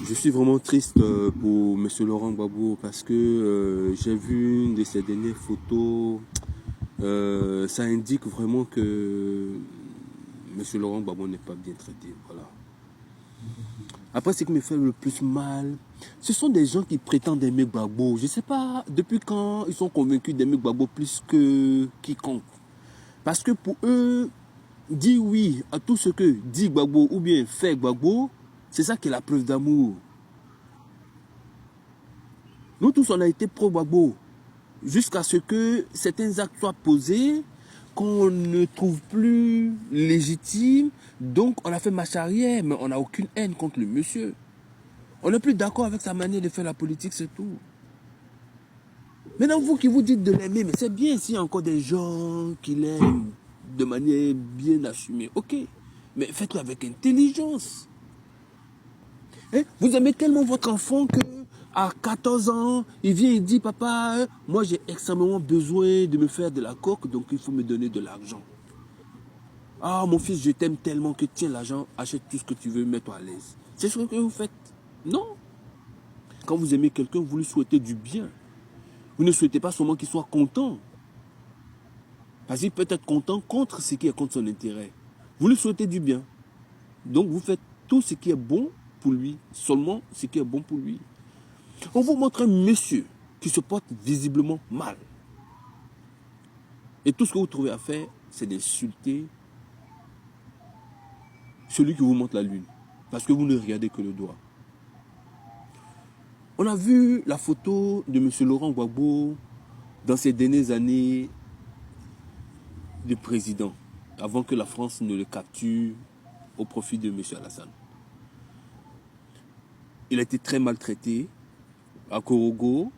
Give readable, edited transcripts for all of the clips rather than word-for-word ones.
Je suis vraiment triste pour M. Laurent Gbagbo parce que j'ai vu une de ses dernières photos. Ça indique vraiment que M. Laurent Gbagbo n'est pas bien traité. Voilà. Après, ce qui me fait le plus mal, ce sont des gens qui prétendent aimer Gbagbo. Je ne sais pas depuis quand ils sont convaincus d'aimer Gbagbo plus que quiconque. Parce que pour eux, dire oui à tout ce que dit Gbagbo ou bien fait Gbagbo, c'est ça qui est la preuve d'amour. Nous tous, on a été pro-Gbagbo jusqu'à ce que certains actes soient posés qu'on ne trouve plus légitimes. Donc, on a fait marche arrière, mais on n'a aucune haine contre le monsieur. On n'est plus d'accord avec sa manière de faire la politique, c'est tout. Maintenant, vous qui vous dites de l'aimer, mais c'est bien s'il y a encore des gens qui l'aiment de manière bien assumée. Ok, mais faites-le avec intelligence. Hein? Vous aimez tellement votre enfant que à 14 ans, il vient et dit, papa, moi j'ai extrêmement besoin de me faire de la coque, donc il faut me donner de l'argent. Ah, mon fils, je t'aime tellement que tiens l'argent, achète tout ce que tu veux, mets-toi à l'aise. C'est ce que vous faites. Non. Quand vous aimez quelqu'un, vous lui souhaitez du bien. Vous ne souhaitez pas seulement qu'il soit content. Parce qu'il peut être content contre ce qui est contre son intérêt. Vous lui souhaitez du bien. Donc vous faites tout ce qui est bon pour lui, seulement ce qui est bon pour lui. On vous montre un monsieur qui se porte visiblement mal. Et tout ce que vous trouvez à faire, c'est d'insulter celui qui vous montre la lune. Parce que vous ne regardez que le doigt. On a vu la photo de M. Laurent Gbagbo dans ces dernières années de président, avant que la France ne le capture au profit de M. Alassane. Il a été très maltraité à Korogo.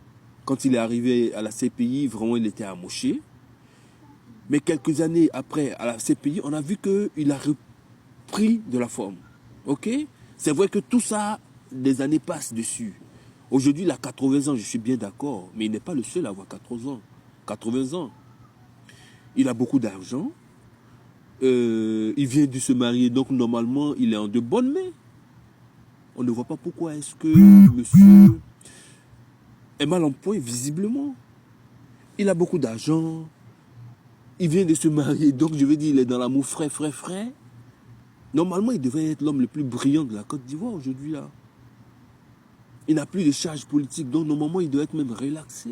Quand il est arrivé à la CPI, vraiment, il était amoché. Mais quelques années après, à la CPI, on a vu qu'il a repris de la forme. Ok? C'est vrai que tout ça, des années passent dessus. Aujourd'hui, il a 80 ans, je suis bien d'accord. Mais il n'est pas le seul à avoir 80 ans. 80 ans. Il a beaucoup d'argent. Il vient de se marier, donc normalement, il est en de bonnes mains. On ne voit pas pourquoi est-ce que monsieur est mal en point, visiblement. Il a beaucoup d'argent. Il vient de se marier, donc je veux dire, il est dans l'amour frais. Normalement, il devrait être l'homme le plus brillant de la Côte d'Ivoire aujourd'hui, là. Il n'a plus de charge politique, donc normalement, il doit être même relaxé.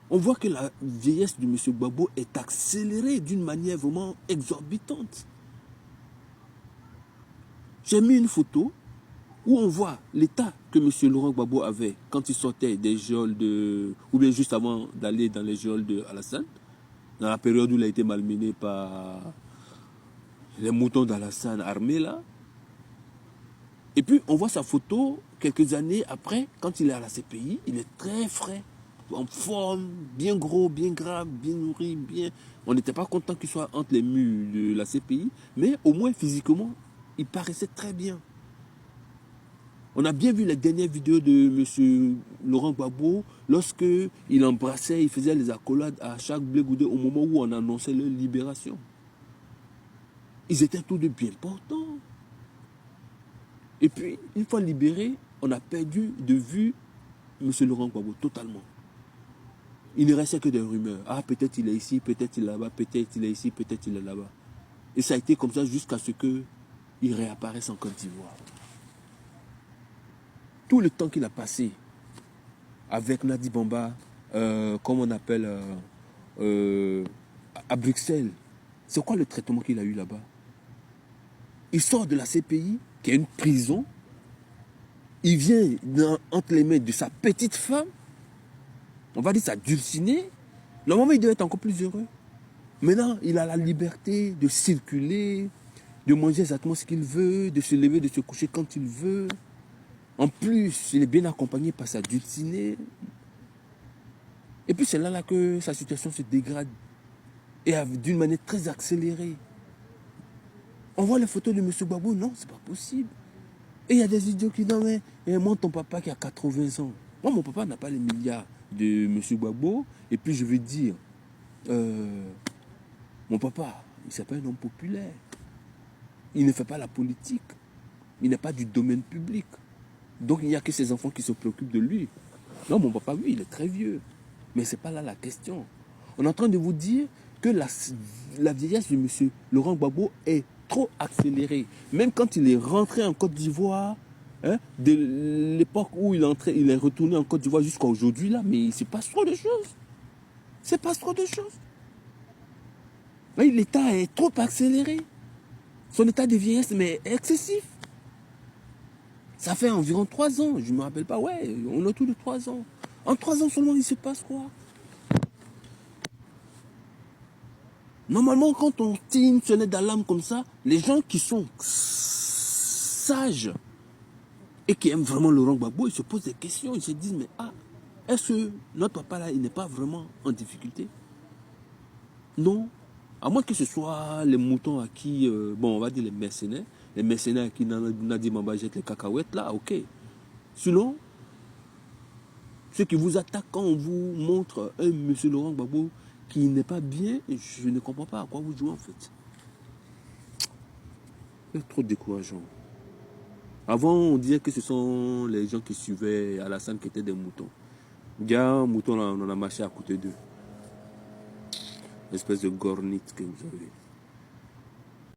On voit que la vieillesse de M. Gbagbo est accélérée d'une manière vraiment exorbitante. J'ai mis une photo où on voit l'état que M. Laurent Gbagbo avait quand il sortait des geôles de... ou bien juste avant d'aller dans les geôles de Alassane, dans la période où il a été malmené par les moutons d'Alassane armés là. Et puis on voit sa photo quelques années après, quand il est à la CPI, il est très frais, en forme, bien gros, bien grave, bien nourri, bien... On n'était pas content qu'il soit entre les murs de la CPI, mais au moins physiquement, il paraissait très bien. On a bien vu les dernières vidéos de M. Laurent Gbagbo lorsque il embrassait, il faisait les accolades à chaque Blé Goudé au moment où on annonçait leur libération. Ils étaient tous deux bien portants. Et puis, une fois libérés, on a perdu de vue M. Laurent Gbagbo totalement. Il ne restait que des rumeurs. Ah, peut-être il est ici, peut-être il est là-bas, peut-être il est ici, peut-être il est là-bas. Et ça a été comme ça jusqu'à ce qu'il réapparaisse en Côte d'Ivoire. Tout le temps qu'il a passé avec Nadi Bamba, comme on appelle, à Bruxelles, c'est quoi le traitement qu'il a eu là-bas? Il sort de la CPI, qui est une prison. Il vient entre les mains de sa petite femme. On va dire sa dulcinée. Normalement, il devait être encore plus heureux. Maintenant, il a la liberté de circuler, de manger exactement ce qu'il veut, de se lever, de se coucher quand il veut. En plus, il est bien accompagné par sa dulcinée. Et puis c'est là que sa situation se dégrade. Et d'une manière très accélérée. On voit les photos de M. Gbagbo, non, c'est pas possible. Et il y a des idiots qui disent, mais moi, ton papa qui a 80 ans. Moi, mon papa n'a pas les milliards de M. Gbagbo. Et puis je veux dire, mon papa, il n'est pas un homme populaire. Il ne fait pas la politique. Il n'est pas du domaine public. Donc il n'y a que ses enfants qui se préoccupent de lui. Non, mon papa, oui, il est très vieux. Mais ce n'est pas là la question. On est en train de vous dire que la vieillesse de M. Laurent Gbagbo est trop accélérée. Même quand il est rentré en Côte d'Ivoire, hein, de l'époque où il est retourné en Côte d'Ivoire jusqu'à aujourd'hui, là, mais il se passe trop de choses. Il se passe trop de choses. L'État est trop accéléré. Son état de vieillesse mais est excessif. Ça fait environ 3 ans, je ne me rappelle pas, ouais, on a autour de 3 ans. En 3 ans seulement, il se passe quoi? Normalement, quand on tire une sonnette d'alarme comme ça, les gens qui sont sages et qui aiment vraiment Laurent Gbagbo, ils se posent des questions, ils se disent, mais est-ce que notre papa là, il n'est pas vraiment en difficulté? Non. À moins que ce soit les moutons à qui, bon, on va dire les mercenaires à qui Nadi Mamba jette les cacahuètes, là, ok. Sinon, ceux qui vous attaquent quand on vous montre un monsieur Laurent Gbagbo qui n'est pas bien, je ne comprends pas à quoi vous jouez en fait. C'est trop décourageant. Avant, on disait que ce sont les gens qui suivaient Alassane qui étaient des moutons. Il y a un mouton là, on en a marché à côté d'eux. Espèce de gornite que vous avez.